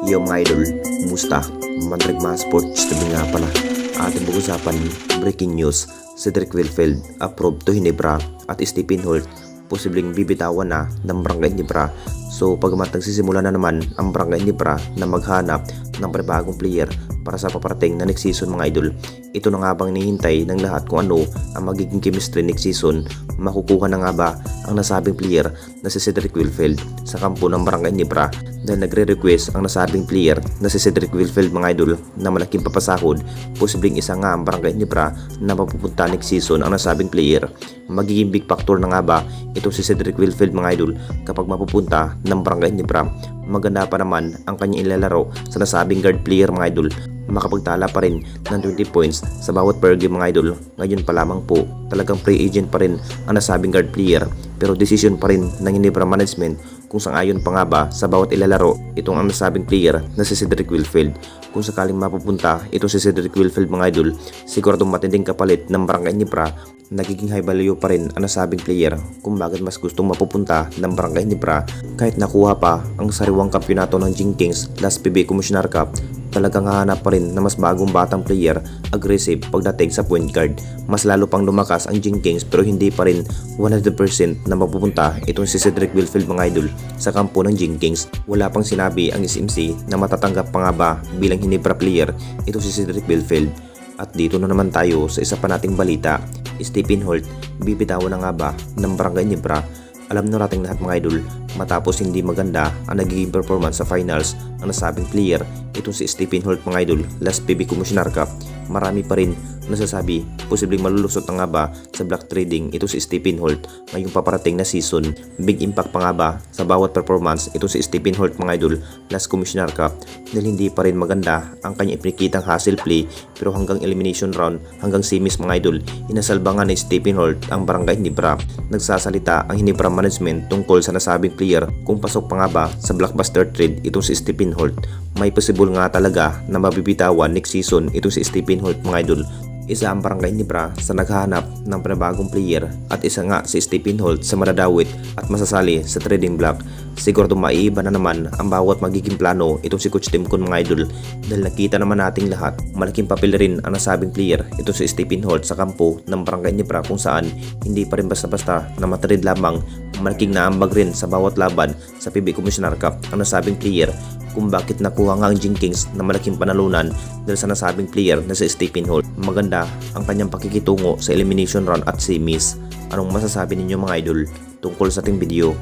Yo mga idol, kumusta? Mandrag mga sports tabi nga pala. Ating pag-usapan, breaking news, Cedric Wilfield approved to Hinebra at Stephen Holt posibleng bibitawan na ng Barangay Hinebra. So pagamat nagsisimula na naman ang Barangay Hinebra na maghanap ng panibagong player para sa paparating na next season mga idol. Ito na nga bang hinihintay ng lahat kung ano ang magiging chemistry next season? Makukuha na nga ba ang nasabing player na si Cedric Wilfield sa kampo ng Barangay Hinebra? Dahil nagre-request ang nasabing player na si Cedric Wilfield mga idol na malaking papasahod, posibleng isa nga ang Barangay Hinebra na mapupunta next season ang nasabing player. Magiging big factor na nga ba ito si Cedric Wilfield mga idol kapag mapupunta ng Barangay Hinebra? Maganda pa naman ang kanyang ilalaro sa nasabing guard player mga idol. Makapagtala pa rin ng 20 points sa bawat per game mga idol. Ngayon pa lamang po, talagang free agent pa rin ang nasabing guard player, pero decision pa rin ng Hinebra management kung sang-ayon pa nga ba sa bawat ilalaro itong ang nasabing player na si Cedric Wilfield. Kung sakaling mapupunta ito si Cedric Wilfield mga idol, siguradong matinding kapalit ng Barangay Hinebra. Nagiging high value pa rin ang nasabing player kung bakit mas gustong mapupunta ng Barangay Hinebra kahit nakuha pa ang sariwang kampyonato ng Jenkins last PB Commissioner Cup. Talagang hahanap pa rin na mas bagong batang player, aggressive pagdating sa point guard. Mas lalo pang lumakas ang Jenkins pero hindi pa rin 100% na mapupunta itong si Cedric Wilfield mga idol sa kampo ng Jenkins. Wala pang sinabi ang SMC na matatanggap pa nga ba bilang Hinebra player ito si Cedric Wilfield. At dito na naman tayo sa isa pa nating balita. Stephen Holt, bibitawan na nga ba ng Barangay Hinebra? Alam na nating lahat mga idol, matapos hindi maganda ang nagiging performance sa finals ang nasabing player itong si Stephen Holt mga idol last PB Commissioner Cup, marami pa rin nasasabi posibleng malulusot na nga ba sa block trading ito si Stephen Holt ngayong paparating na season. Big impact pa nga ba sa bawat performance ito si Stephen Holt mga idol last Commissioner Cup dahil hindi pa rin maganda ang kanyang ipinakitang hustle play, pero hanggang elimination round, hanggang semis mga idol, inasalbangan ni Stephen Holt ang Barangay Hinebra. Nagsasalita ang Hinebra management tungkol sa nasabing player kung pasok pa nga ba sa blockbuster trade ito si Stephen Holt. May possible nga talaga na mabibitawan next season ito si Stephen Holt mga idol. Isa ang Barangay Hinebra sa naghahanap ng panibagong player at isa nga si Stephen Holt sa madadawit at masasali sa trading block. Siguro maiiba na naman ang bawat magiging plano itong si Coach Tim Con mga idol dahil nakita naman nating lahat malaking papel rin ang nasabing player ito si Stephen Holt sa kampo ng Barangay Hinebra kung saan hindi pa rin basta-basta na matrade lamang. Malaking naambag rin sa bawat laban sa PB Commissioner Cup ang nasabing player kung bakit nakuha nga ang Jenkins na malaking panalunan dahil sa nasabing player na si Stephen Holt. Maganda ang kanyang pakikitungo sa elimination round at semis. Anong masasabi ninyo mga idol tungkol sa ating video?